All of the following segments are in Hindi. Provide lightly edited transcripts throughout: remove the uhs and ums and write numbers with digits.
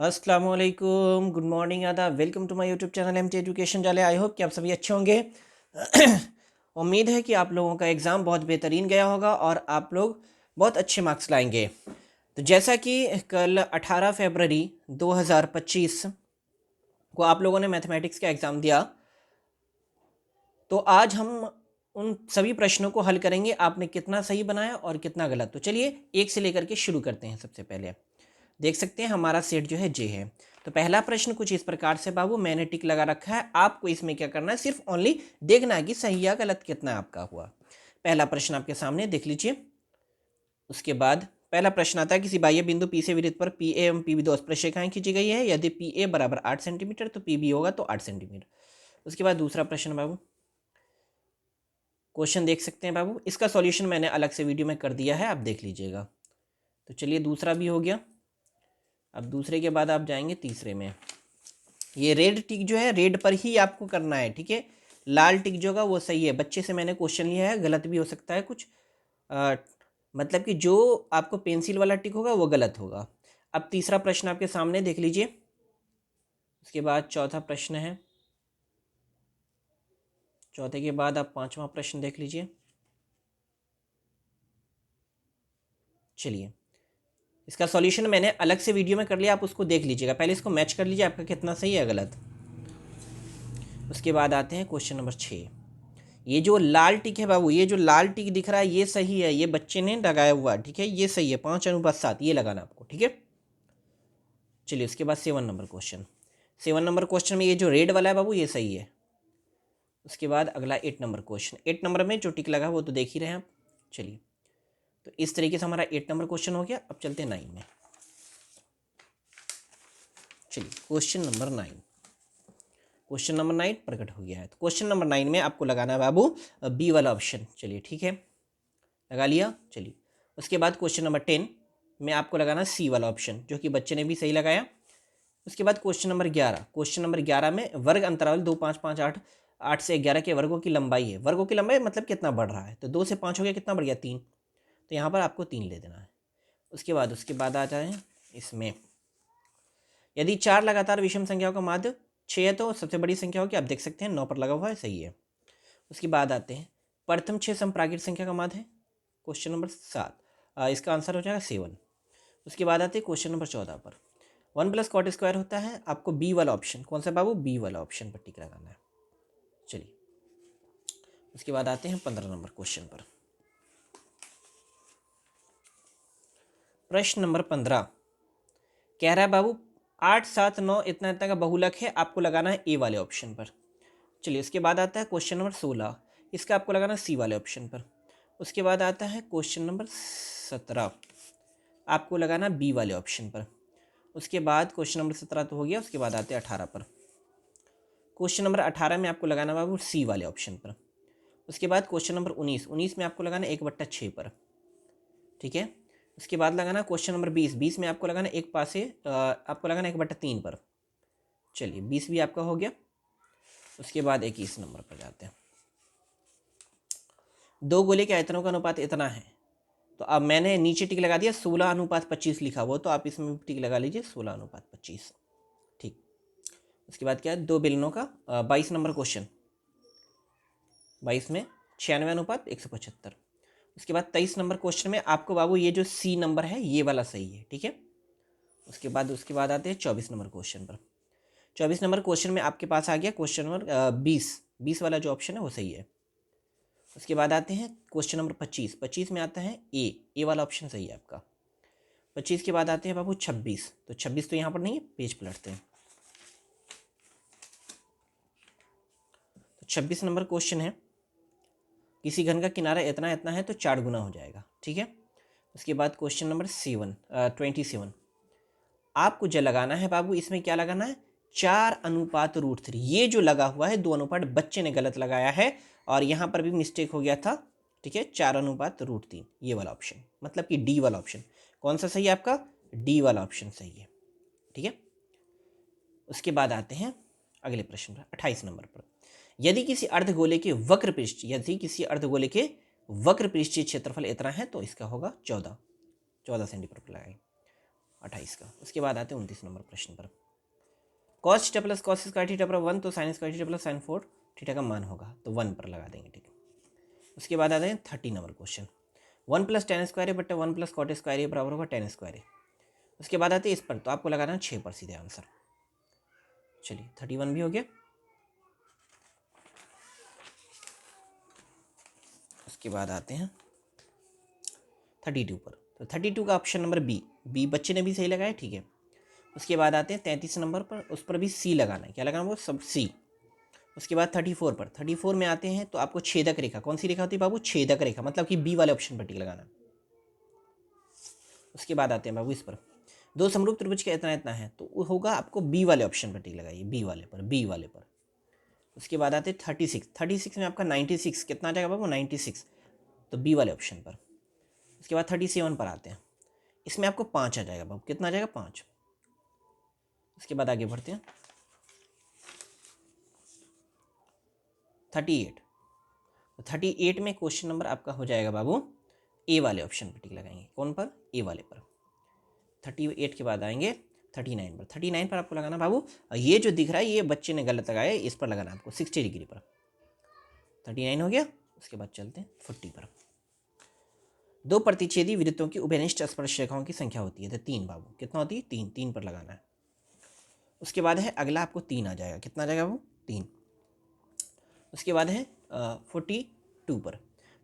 अस्सलाम वालेकुम, गुड मॉर्निंग, आदाब। Welcome to my YouTube channel MT education जाले। आई होप कि आप सभी अच्छे होंगे। उम्मीद है कि आप लोगों का एग्ज़ाम बहुत बेहतरीन गया होगा और आप लोग बहुत अच्छे मार्क्स लाएंगे। तो जैसा कि कल 18 फरवरी 2025 को आप लोगों ने मैथमेटिक्स का एग्ज़ाम दिया, तो आज हम उन सभी प्रश्नों को हल करेंगे। आपने कितना सही बनाया और कितना गलत। तो चलिए एक से लेकर के शुरू करते हैं। सबसे पहले देख सकते हैं हमारा सेट जो है जे है। तो पहला प्रश्न कुछ इस प्रकार से, बाबू मैंने टिक लगा रखा है, आपको इसमें क्या करना है, सिर्फ ओनली देखना है कि सही या गलत कितना आपका हुआ। पहला प्रश्न आपके सामने देख लीजिए। उसके बाद पहला प्रश्न आता है, किसी बाह्य बिंदु पी से विरुद्ध पर पी ए एवं पी बी दो स्पर्शरेखाएं खींची गई है। यदि पी ए बराबर 8 सेंटीमीटर तो पी बी होगा तो 8 सेंटीमीटर। उसके बाद दूसरा प्रश्न बाबू, क्वेश्चन देख सकते हैं बाबू, इसका सॉल्यूशन मैंने अलग से वीडियो में कर दिया है, आप देख लीजिएगा। तो चलिए दूसरा भी हो गया। अब दूसरे के बाद आप जाएंगे तीसरे में। ये रेड टिक जो है, रेड पर ही आपको करना है, ठीक है। लाल टिक जो होगा वो सही है। बच्चे से मैंने क्वेश्चन लिया है, गलत भी हो सकता है कुछ, मतलब कि जो आपको पेंसिल वाला टिक होगा वो गलत होगा। अब तीसरा प्रश्न आपके सामने देख लीजिए। उसके बाद चौथा प्रश्न है। चौथे के बाद आप पांचवा प्रश्न देख लीजिए। चलिए इसका सॉल्यूशन मैंने अलग से वीडियो में कर लिया, आप उसको देख लीजिएगा। पहले इसको मैच कर लीजिए आपका कितना सही है गलत। उसके बाद आते हैं क्वेश्चन नंबर 6। ये जो लाल टिक है बाबू, ये जो लाल टिक दिख रहा है ये सही है, ये बच्चे ने लगाया हुआ, ठीक है, ये सही है। 5:7 ये लगाना आपको, ठीक है। चलिए उसके बाद 7 नंबर क्वेश्चन। 7 नंबर क्वेश्चन में ये जो रेड वाला है बाबू ये सही है। उसके बाद अगला 8 नंबर क्वेश्चन। 8 नंबर में जो टिक लगा वो तो देख ही रहे हैं आप। चलिए तो इस तरीके से हमारा 8 नंबर क्वेश्चन हो गया। अब चलते हैं 9 में। चलिए क्वेश्चन नंबर 9। क्वेश्चन नंबर 9 प्रकट हो गया है। तो क्वेश्चन नंबर 9 में आपको लगाना है बाबू बी वाला ऑप्शन। चलिए ठीक है, लगा लिया। चलिए उसके बाद क्वेश्चन नंबर 10 में आपको लगाना सी वाला ऑप्शन, जो कि बच्चे ने भी सही लगाया। उसके बाद क्वेश्चन नंबर 11। क्वेश्चन नंबर 11 में वर्ग अंतराल 2 5 5 8 8 से 11 के वर्गों की लंबाई है। वर्गों की लंबाई मतलब कितना बढ़ रहा है, तो 2 से 5 हो गया, कितना बढ़ गया 3। तो यहाँ पर आपको 3 ले देना है। उसके बाद आ जाए इसमें, यदि 4 लगातार विषम संख्याओं का माध्य 6 है तो सबसे बड़ी संख्या होगी। आप देख सकते हैं 9 पर लगा हुआ है, सही है। उसके बाद आते हैं, प्रथम 6 समप्राकृत संख्या का माध्य है। क्वेश्चन नंबर 7, इसका आंसर हो जाएगा 7। उसके बाद आते हैं क्वेश्चन नंबर 14 पर। 1 + कॉट स्क्वायर होता है। आपको बी वाला ऑप्शन, कौन सा बाबू, बी वाला ऑप्शन पर टिक लगाना है। चलिए उसके बाद आते हैं 15 नंबर क्वेश्चन पर। प्रश्न नंबर 15 कह रहा है बाबू 8 7 9 इतना इतना का बहुलक है, आपको लगाना है ए वाले ऑप्शन पर। चलिए उसके बाद आता है क्वेश्चन नंबर 16, इसका आपको लगाना सी वाले ऑप्शन पर। उसके बाद आता है क्वेश्चन नंबर 17, आपको लगाना बी वाले ऑप्शन पर। उसके बाद क्वेश्चन नंबर 17 तो हो गया। उसके बाद आते हैं 18 पर। क्वेश्चन नंबर 18 में आपको लगाना बाबू सी वाले ऑप्शन पर। उसके बाद क्वेश्चन नंबर 19 में आपको लगाना 1/6 पर, ठीक है। उसके बाद लगाना क्वेश्चन नंबर 20 में आपको लगाना एक पासे, आपको लगाना 1/3 पर। चलिए 20 भी आपका हो गया। उसके बाद 21 नंबर पर जाते हैं। दो गोले के आयतनों का अनुपात इतना है, तो अब मैंने नीचे टिक लगा दिया 16:25 लिखा हुआ, तो आप इसमें टिक लगा लीजिए 16:25, ठीक। उसके बाद क्या है, दो बेलनों का 22 नंबर क्वेश्चन। 22 में 96:175। उसके बाद 23 नंबर क्वेश्चन में आपको बाबू ये जो सी नंबर है ये वाला सही है, ठीक है। उसके बाद आते हैं 24 नंबर क्वेश्चन पर। 24 नंबर क्वेश्चन में आपके पास आ गया क्वेश्चन नंबर 20 वाला जो ऑप्शन है वो सही है। उसके बाद आते हैं क्वेश्चन नंबर 25 में आता है ए वाला ऑप्शन सही है आपका। 25 के बाद आते हैं बाबू 26, तो 26 तो यहाँ पर नहीं है, पेज पलटते हैं। तो 26 नंबर क्वेश्चन है, किसी घन का किनारा इतना इतना है तो 4 गुना हो जाएगा, ठीक है। उसके बाद क्वेश्चन नंबर 27, आपको जो लगाना है बाबू, इसमें क्या लगाना है, 4:3। ये जो लगा हुआ है 2 बच्चे ने गलत लगाया है और यहाँ पर भी मिस्टेक हो गया था, ठीक है। 4:3 ये वाला ऑप्शन, मतलब कि डी वाला ऑप्शन। कौन सा सही है आपका, डी वाला ऑप्शन सही है, ठीक है। उसके बाद आते हैं अगले प्रश्न पर, 28 नंबर पर। यदि किसी अर्धगोले के वक्र पृष्ठीय क्षेत्रफल इतना है तो इसका होगा 14 सेंटीमीटर पर लगाएंगे। 28 का। उसके बाद आते हैं 29 नंबर प्रश्न पर। Cos theta plus cos square theta पर 1, तो sine square theta plus sign 4 theta का मान होगा, तो 1 पर लगा देंगे, ठीक है। उसके बाद आते हैं 30 number question. 1 plus ten square बट्टे 1 प्लस कॉट स्क्वायर ये बराबर होगा 10 स्क्वायर। उसके बाद आते हैं इस पर, तो आपको लगाना है 6 पर सीधे आंसर। चलिए 31 भी हो गया। उसके बाद आते हैं 32 पर, तो 32 का ऑप्शन नंबर बी बच्चे ने भी सही लगाया, ठीक है। उसके बाद आते हैं 33 नंबर पर, उस पर भी सी लगाना है, क्या लगाना है वो सब सी। उसके बाद 34 पर, 34 में आते हैं तो आपको छेदक रेखा, कौन सी रेखा होती है बाबू, छेदक रेखा, मतलब कि बी वाले ऑप्शन पर टिक लगाना। उसके बाद आते हैं बाबू इस पर, दो समरूप त्रिभुज का इतना इतना है, तो वो होगा आपको बी वाले ऑप्शन पर टिक लगाइए, बी वाले पर, बी वाले पर। उसके बाद आते हैं 36 में आपका 96 कितना आ जाएगा बाबू, 96, तो बी वाले ऑप्शन पर। उसके बाद 37 पर आते हैं, इसमें आपको 5 आ जाएगा बाबू, कितना आ जाएगा 5। उसके बाद आगे बढ़ते हैं 38, तो 38 में क्वेश्चन नंबर आपका हो जाएगा बाबू ए वाले ऑप्शन पर टिक लगाएंगे, कौन पर, ए वाले पर। 38 के बाद आएंगे 39 पर, 39 पर आपको लगाना बाबू, ये जो दिख रहा है ये बच्चे ने गलत लगाया, इस पर लगाना आपको 60 डिग्री पर। 39 हो गया। उसके बाद चलते हैं 40 पर। दो प्रतिच्छेदी वृत्तों की उभयनिष्ठ स्पर्श रेखाओं की संख्या होती है, तो 3 बाबू, कितना होती है 3, 3 पर लगाना है। उसके बाद है अगला आपको 3 आ जाएगा, कितना आ जाएगा वो 3। उसके बाद है 42 पर,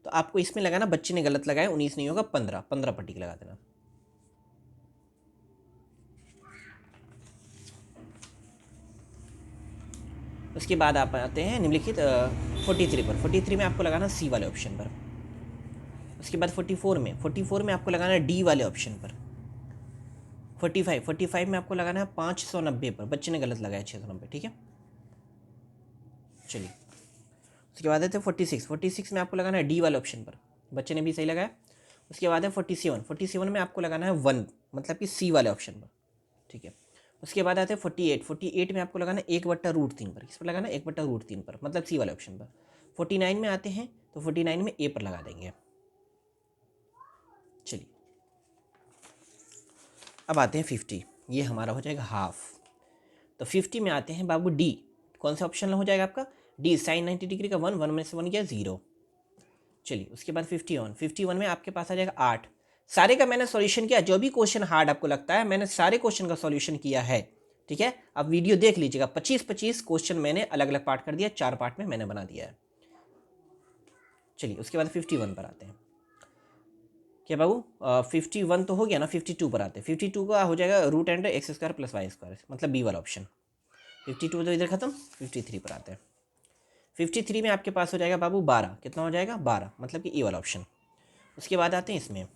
तो आपको इसमें लगाना, बच्चे ने गलत लगाया 19 नहीं होगा 15, 15 पर टिक लगा देना। उसके बाद आप आते हैं निम्नलिखित 43 पर, 43 में आपको लगाना सी वाले ऑप्शन पर। उसके बाद 44 में आपको लगाना है डी वाले ऑप्शन पर। 45 में आपको लगाना है 590 पर, बच्चे ने गलत लगाया 690, ठीक है। चलिए उसके बाद है 46 में आपको लगाना है डी वाले ऑप्शन पर, बच्चे ने भी सही लगाया। उसके बाद है 47 में आपको लगाना है 1, मतलब कि सी वाले ऑप्शन पर, ठीक है। उसके बाद आते हैं 48 में आपको लगाना है 1/√3 पर, किस पर लगाना है 1/√3 पर, मतलब सी वाले ऑप्शन पर। 49 में आते हैं तो 49 में ए पर लगा देंगे। चलिए अब आते हैं 50, ये हमारा हो जाएगा हाफ। तो 50 में आते हैं बाबू डी, कौन सा ऑप्शन हो जाएगा आपका, डी साइन 90 डिग्री का 1, 1 में से 1 गया 0। चलिए उसके बाद 51 में आपके पास आ जाएगा 8। सारे का मैंने सॉल्यूशन किया, जो भी क्वेश्चन हार्ड आपको लगता है मैंने सारे क्वेश्चन का सॉल्यूशन किया है, ठीक है। अब वीडियो देख लीजिएगा, 25 क्वेश्चन मैंने अलग अलग पार्ट कर दिया, 4 पार्ट में मैंने बना दिया है। चलिए उसके बाद 51 पर आते हैं, क्या बाबू 51 तो हो गया ना, 52 पर आते हैं। 52 का हो जाएगा √x² + y², मतलब बी वाला ऑप्शन। 52 तो इधर खत्म। 53 पर आते हैं। 53 में आपके पास हो जाएगा बाबू 12, कितना हो जाएगा 12, मतलब कि ए वाला ऑप्शन। उसके बाद आते हैं इसमें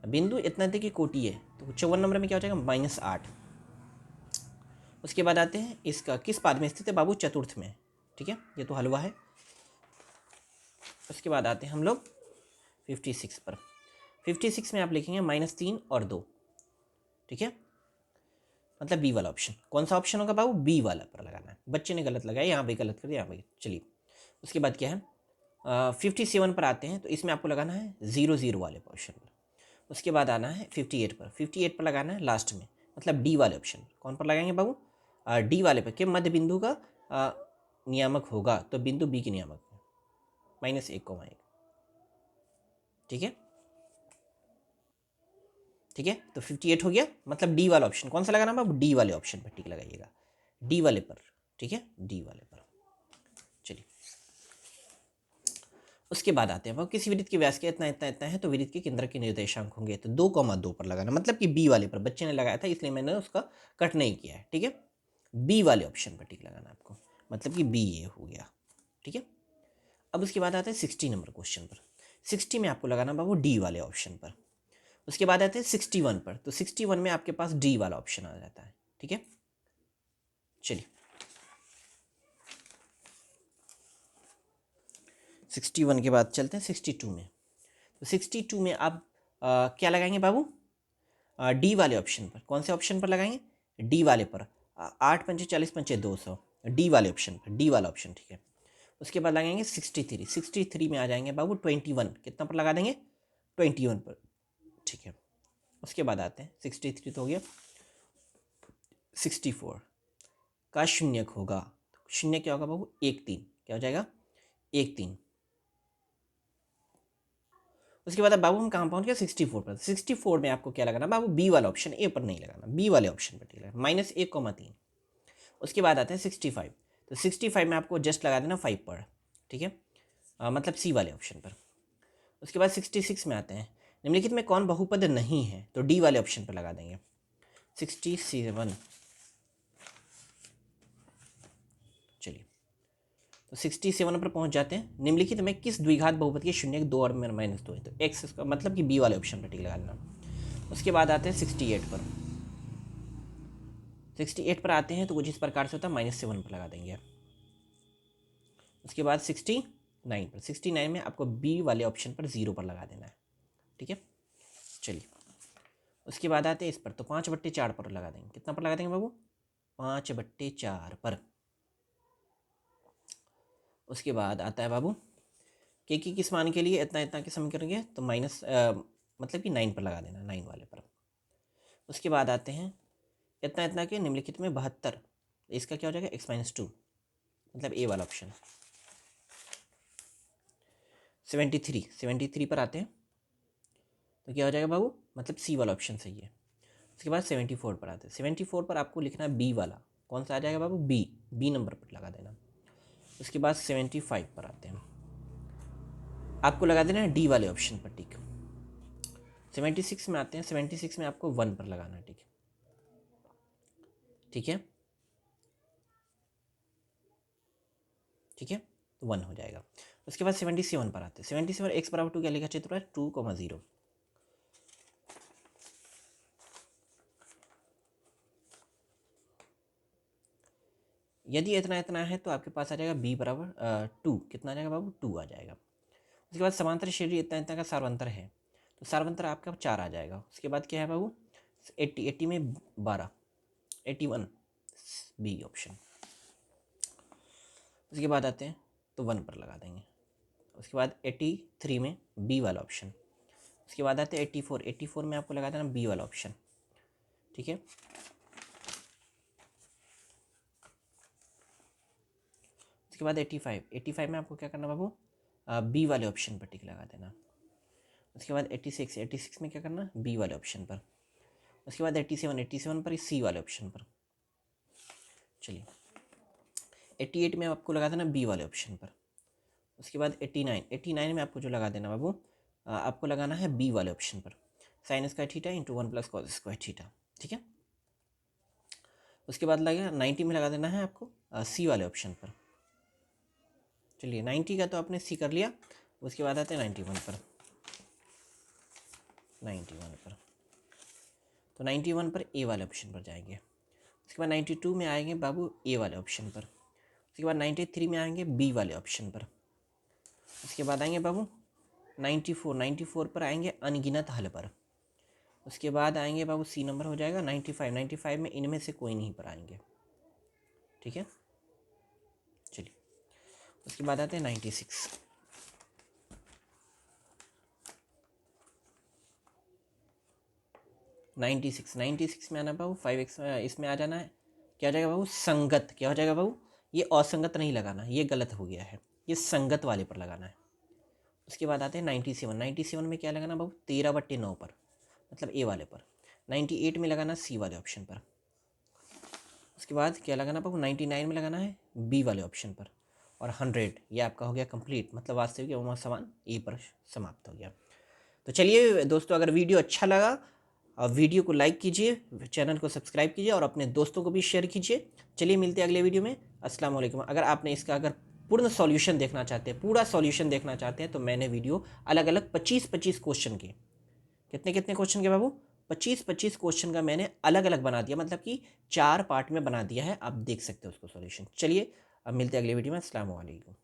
बिंदु इतना की कोटि है, तो 54 नंबर में क्या हो जाएगा -8। उसके बाद आते हैं इसका किस पाद में स्थित है बाबू, चतुर्थ में, ठीक है, ये तो हलवा है। उसके बाद आते हैं हम लोग 56 पर। 56 में आप लिखेंगे -3 और 2, ठीक है, मतलब बी वाला ऑप्शन। कौन सा ऑप्शन होगा बाबू, बी वाला पर लगाना है, बच्चे ने गलत लगाया, यहाँ पे गलत कर दिया, यहाँ पे। चलिए उसके बाद क्या है 57 पर आते हैं, तो इसमें आपको लगाना है 0 वाले ऑप्शन पर। उसके बाद आना है 58 पर लगाना है लास्ट में, मतलब डी वाले ऑप्शन। कौन पर लगाएंगे बाबू, डी वाले पर, कि मध्य बिंदु का नियामक होगा, तो बिंदु बी के नियामक में -1,1, ठीक है, ठीक है। तो 58 हो गया, मतलब डी वाला ऑप्शन। कौन सा लगाना बाबू, डी वाले ऑप्शन पर टिक लगाइएगा, डी वाले पर, ठीक है, डी वाले पर। चलिए उसके बाद आते हैं, किसी वृत्त के व्यास के इतना इतना इतना है, तो वृत्त के केंद्र के निर्देशांक होंगे, तो 2,2 पर लगाना, मतलब कि बी वाले पर। बच्चे ने लगाया था इसलिए मैंने उसका कट नहीं किया है, ठीक है। बी वाले ऑप्शन पर टिक लगाना आपको, मतलब कि बी ये हो गया, ठीक है। अब उसके बाद आता है 60 नंबर क्वेश्चन पर। 60 में आपको लगाना बाबू डी वाले ऑप्शन पर। उसके बाद आते हैं 61 पर, तो 61 में आपके पास डी वाला ऑप्शन आ जाता है, ठीक है। चलिए 61 के बाद चलते हैं 62 में। तो 62 में आप क्या लगाएंगे बाबू, डी वाले ऑप्शन पर। कौन से ऑप्शन पर लगाएंगे, डी वाले पर। 8 पंचे 40 पंचे 200, डी वाले ऑप्शन पर, डी वाला ऑप्शन, ठीक है। उसके बाद लगाएंगे 63 में आ जाएंगे बाबू 21, कितना पर लगा देंगे 21 पर, ठीक है। उसके बाद आते हैं 63 तो हो गया। 64 का शून्यक होगा। शून्य क्या होगा बाबू? 1 3। क्या हो जाएगा? 1 3। उसके बाद अब बाबू हम कहाँ पहुँच गए? 64 पर। 64 में आपको क्या लगाना बाबू? बी वाला ऑप्शन, ए पर नहीं लगाना, बी वाले ऑप्शन पर लगाना, -1,3। उसके बाद आते हैं 65। तो 65 में आपको जस्ट लगा देना 5 पर, ठीक है, मतलब सी वाले ऑप्शन पर। उसके बाद 66 में आते हैं, निम्नलिखित में कौन बहुपद नहीं है? तो डी वाले ऑप्शन पर लगा देंगे। 67, चलिए तो 67 पर पहुंच जाते हैं। निम्नलिखित में किस द्विघात बहुपद के शून्य 2 और -2 है? तो एक्स का मतलब कि बी वाले ऑप्शन पर टिक लगा देना। उसके बाद आते हैं 68 पर। 68 पर आते हैं तो कुछ इस प्रकार से होता है, -7 पर लगा देंगे। उसके बाद 69 पर। 69 में आपको बी वाले ऑप्शन पर 0 पर लगा देना है, ठीक है। चलिए उसके बाद आते हैं इस पर, तो 5/4 पर लगा देंगे। कितना पर लगा देंगे बाबू? 5/4 पर। उसके बाद आता है बाबू के की किस मान के लिए इतना इतना के समीकरण के, तो मतलब कि 9 पर लगा देना, 9 वाले पर। उसके बाद आते हैं इतना इतना के निम्नलिखित में 72, इसका क्या हो जाएगा? x-2, मतलब ए वाला ऑप्शन। 73 पर आते हैं तो क्या हो जाएगा बाबू? मतलब सी वाला ऑप्शन सही है। उसके बाद 74 पर आते हैं। 74 पर आपको लिखना है बी वाला, कौन सा आ जाएगा बाबू? बी नंबर पर लगा देना। उसके बाद 75 पर आते हैं, आपको लगा देना है डी वाले ऑप्शन पर, ठीक। 76 में आते हैं। 76 में आपको 1 पर लगाना है, ठीक है, ठीक है, ठीक है, तो 1 हो जाएगा। उसके बाद 77 पर आते हैं। 77 x बराबर 2 क्या लिखा चित्र है? 2,0। यदि इतना इतना है तो आपके पास आ जाएगा b बराबर 2। कितना आ जाएगा बाबू? 2 आ जाएगा। उसके बाद समांतर श्रेणी इतना इतना का सार्वंतर है, तो सार्वंतर आपका 4 आ जाएगा। उसके बाद क्या है बाबू? 80 में 12, 81, बी ऑप्शन। उसके बाद आते हैं तो 1 पर लगा देंगे। उसके बाद 83 में बी वाला ऑप्शन। उसके बाद आते हैं 84 में आपको लगा देना बी वाला ऑप्शन, ठीक है। उसके बाद 85 में आपको क्या करना बाबू? बी वाले ऑप्शन पर टिक लगा देना। उसके बाद 86 में क्या करना? बी वाले ऑप्शन पर। उसके बाद 87 पर सी वाले ऑप्शन पर। चलिए 88 में आपको लगा देना बी वाले ऑप्शन पर। उसके बाद 89 में आपको जो लगा देना बाबू, आपको लगाना है बी वाले ऑप्शन पर, sine square theta into 1 + cos square theta, ठीक है। उसके बाद लगेगा 90 में लगा देना है आपको सी वाले ऑप्शन पर। चलिए 90 का तो आपने सी कर लिया। उसके बाद आते हैं 91 पर। 91 पर, तो 91 पर ए वाले ऑप्शन पर जाएंगे। उसके बाद 92 में आएंगे बाबू ए वाले ऑप्शन पर। उसके बाद 93 में आएंगे बी वाले ऑप्शन पर। उसके बाद आएंगे बाबू 94 पर आएंगे अनगिनत हल पर। उसके बाद आएंगे बाबू सी नंबर हो जाएगा 95 में इनमें से कोई नहीं पर आएंगे, ठीक है। चलिए उसके बाद आते हैं 96। 96 में आना बाबू 5x, इसमें आ जाना है, क्या हो जाएगा बाबू? संगत। क्या हो जाएगा बाबू? ये असंगत नहीं लगाना, ये गलत हो गया है, ये संगत वाले पर लगाना है। उसके बाद आते हैं 97 में क्या लगाना बाबू? 13/9 पर, मतलब ए वाले पर। 98 में लगाना सी वाले ऑप्शन पर। उसके बाद क्या लगाना बाबू? 99 में लगाना है बी वाले ऑप्शन पर। और 100 ये आपका हो गया कंप्लीट, मतलब वास्तविक एवं समान ए पर समाप्त हो गया। तो चलिए दोस्तों, अगर वीडियो अच्छा लगा वीडियो को लाइक कीजिए, चैनल को सब्सक्राइब कीजिए और अपने दोस्तों को भी शेयर कीजिए। चलिए मिलते हैं अगले वीडियो में। अस्सलाम वालेकुम। अगर आपने इसका पूर्ण सॉल्यूशन देखना चाहते हैं, पूरा सॉल्यूशन देखना चाहते हैं, तो मैंने वीडियो अलग अलग 25 क्वेश्चन के, कितने कितने क्वेश्चन के बाबू? 25 क्वेश्चन का मैंने अलग अलग बना दिया, मतलब कि 4 पार्ट में बना दिया है। आप देख सकते हो उसको सॉल्यूशन। चलिए अब मिलते हैं अगले वीडियो में। अस्सलाम वालेकुम।